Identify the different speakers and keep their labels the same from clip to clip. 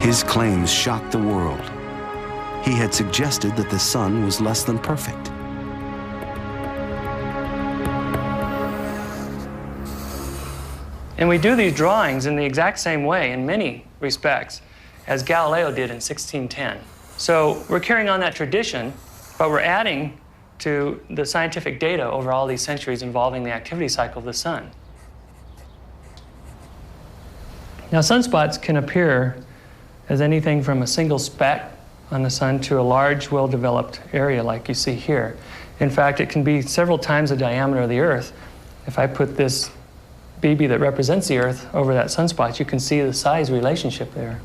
Speaker 1: His claims shocked the world. He had suggested that the sun was less than perfect.
Speaker 2: And we do these drawings in the exact same way, in many respects, as Galileo did in 1610. So we're carrying on that tradition, but we're adding to the scientific data over all these centuries involving the activity cycle of the sun. Now, sunspots can appear as anything from a single speck on the sun to a large, well-developed area like you see here. In fact, it can be several times the diameter of the Earth. If I put this BB that represents the Earth over that sunspot, you can see the size relationship there.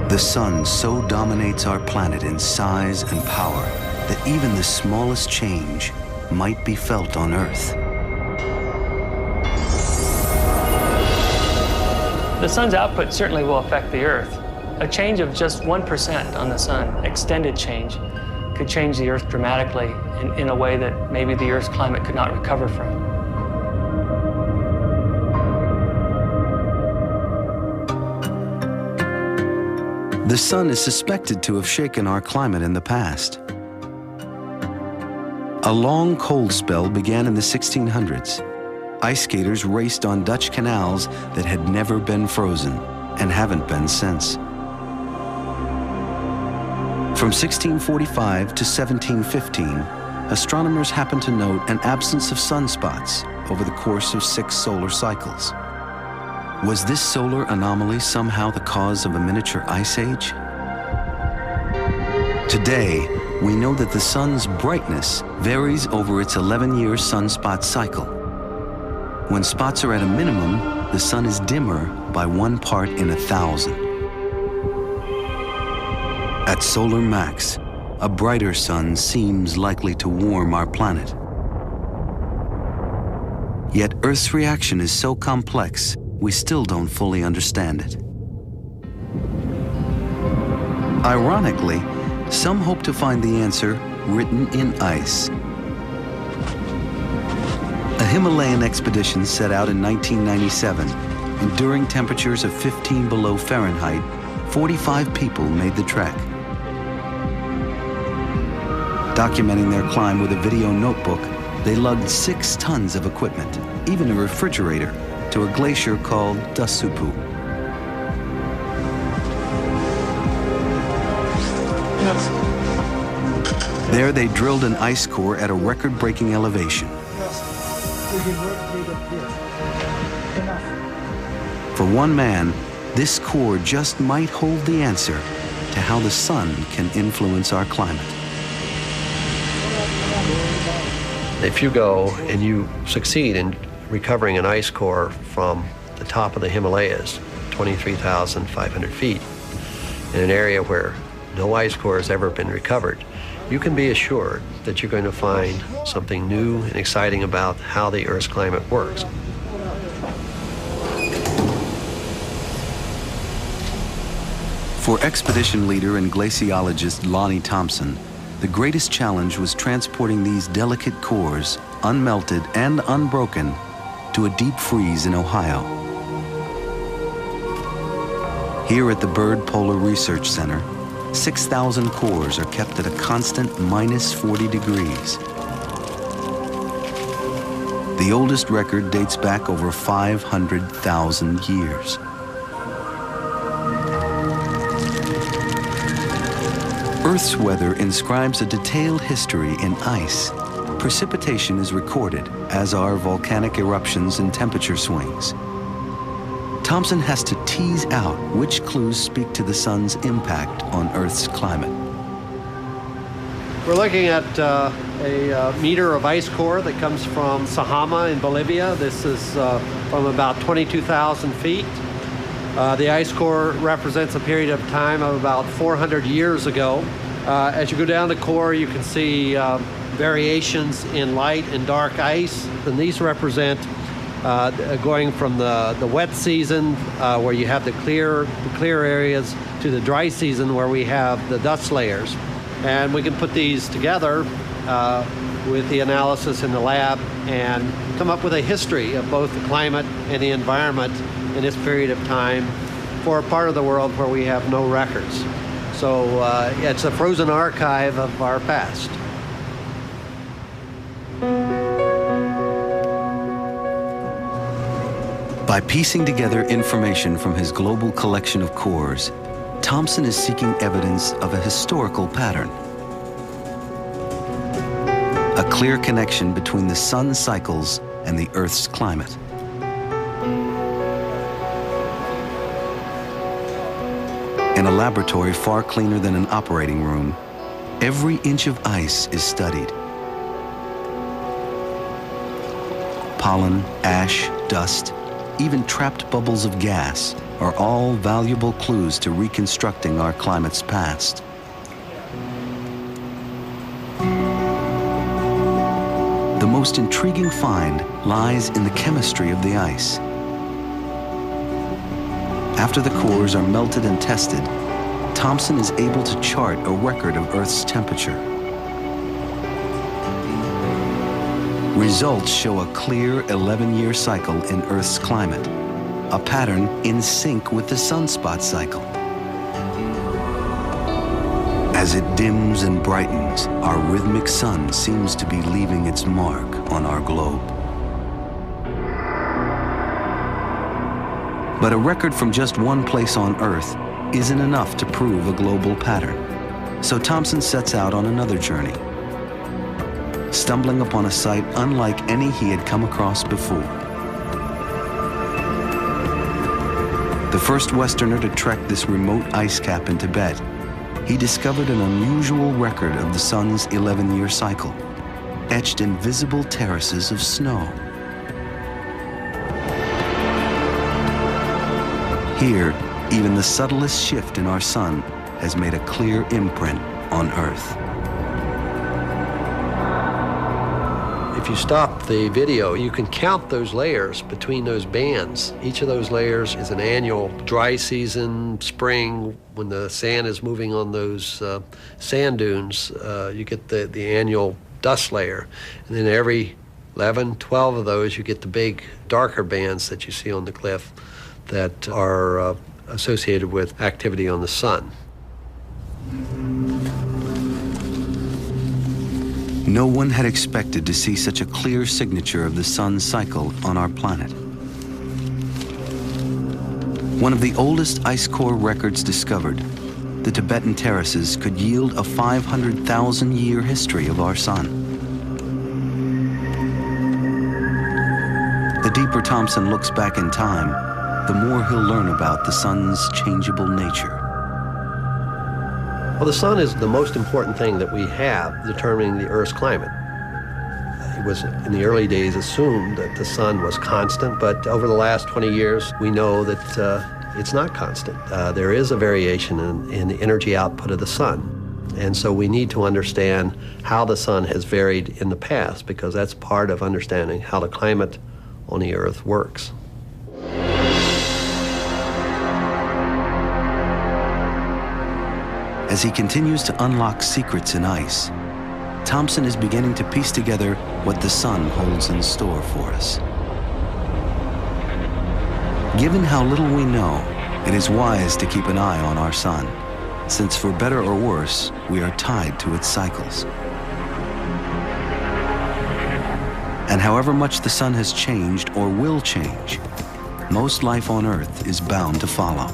Speaker 1: The sun so dominates our planet in size and power that even the smallest change might be felt on Earth.
Speaker 2: The sun's output certainly will affect the Earth. A change of just 1% on the sun, extended change, could change the Earth dramatically in a way that maybe the Earth's climate could not recover from.
Speaker 1: The sun is suspected to have shaken our climate in the past. A long cold spell began in the 1600s. Ice skaters raced on Dutch canals that had never been frozen and haven't been since. From 1645 to 1715, astronomers happened to note an absence of sunspots over the course of 6 solar cycles. Was this solar anomaly somehow the cause of a miniature ice age? Today, we know that the sun's brightness varies over its 11-year sunspot cycle. When spots are at a minimum, the sun is dimmer by 1 part in 1,000. At solar max, a brighter sun seems likely to warm our planet. Yet Earth's reaction is so complex, we still don't fully understand it. Ironically, some hope to find the answer written in ice. A Himalayan expedition set out in 1997, and during temperatures of 15 below Fahrenheit, 45 people made the trek. Documenting their climb with a video notebook, they lugged 6 tons of equipment, even a refrigerator, to a glacier called Dasupu. There they drilled an ice core at a record-breaking elevation. For one man, this core just might hold the answer to how the sun can influence our climate.
Speaker 3: If you go and you succeed in recovering an ice core from the top of the Himalayas, 23,500 feet, in an area where no ice core has ever been recovered, you can be assured that you're going to find something new and exciting about how the Earth's climate works.
Speaker 1: For expedition leader and glaciologist Lonnie Thompson, the greatest challenge was transporting these delicate cores, unmelted and unbroken, to a deep freeze in Ohio. Here at the Byrd Polar Research Center, 6,000 cores are kept at a constant -40 degrees. The oldest record dates back over 500,000 years. Earth's weather inscribes a detailed history in ice. Precipitation is recorded, as are volcanic eruptions and temperature swings. Thompson has to tease out which clues speak to the sun's impact on Earth's climate.
Speaker 3: We're looking at a meter of ice core that comes from Sajama in Bolivia. This is from about 22,000 feet. The ice core represents a period of time of about 400 years ago. As you go down the core, you can see variations in light and dark ice, and these represent going from the wet season, where you have the clear areas, to the dry season, where we have the dust layers. And we can put these together with the analysis in the lab and come up with a history of both the climate and the environment in this period of time for a part of the world where we have no records. So it's a frozen archive of our past.
Speaker 1: By piecing together information from his global collection of cores, Thomson is seeking evidence of a historical pattern. A clear connection between the sun's cycles and the Earth's climate. In a laboratory far cleaner than an operating room, every inch of ice is studied. Pollen, ash, dust, even trapped bubbles of gas are all valuable clues to reconstructing our climate's past. The most intriguing find lies in the chemistry of the ice. After the cores are melted and tested, Thomson is able to chart a record of Earth's temperature. Results show a clear 11-year cycle in Earth's climate, a pattern in sync with the sunspot cycle. As it dims and brightens, our rhythmic sun seems to be leaving its mark on our globe. But a record from just one place on Earth isn't enough to prove a global pattern. So Thomson sets out on another journey, stumbling upon a site unlike any he had come across before. The first Westerner to trek this remote ice cap in Tibet, he discovered an unusual record of the sun's 11-year cycle, etched in visible terraces of snow. Here, even the subtlest shift in our sun has made a clear imprint on Earth.
Speaker 3: If you stop the video, you can count those layers between those bands. Each of those layers is an annual dry season, spring, when the sand is moving on those sand dunes, you get the annual dust layer. And then every 11, 12 of those, you get the big darker bands that you see on the cliff that are associated with activity on the sun.
Speaker 1: No one had expected to see such a clear signature of the sun's cycle on our planet. One of the oldest ice core records discovered, the Tibetan terraces could yield a 500,000-year history of our sun. The deeper Thomson looks back in time, the more he'll learn about the sun's changeable nature.
Speaker 3: Well, the sun is the most important thing that we have determining the Earth's climate. It was, in the early days, assumed that the sun was constant, but over the last 20 years, we know that it's not constant. There is a variation in the energy output of the sun. And so we need to understand how the sun has varied in the past, because that's part of understanding how the climate on the Earth works.
Speaker 1: As he continues to unlock secrets in ice, Thomson is beginning to piece together what the sun holds in store for us. Given how little we know, it is wise to keep an eye on our sun, since for better or worse, we are tied to its cycles. And however much the sun has changed or will change, most life on Earth is bound to follow.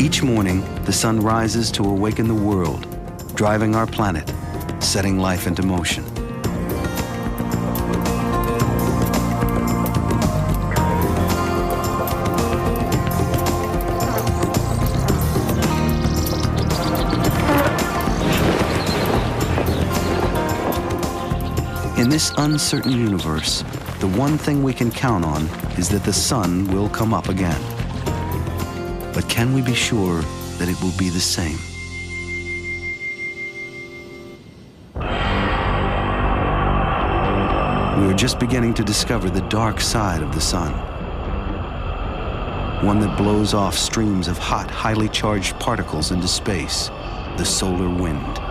Speaker 1: Each morning, the sun rises to awaken the world, driving our planet, setting life into motion. In this uncertain universe, the one thing we can count on is that the sun will come up again. But can we be sure that it will be the same? We are just beginning to discover the dark side of the sun. one that blows off streams of hot, highly charged particles into space, the solar wind.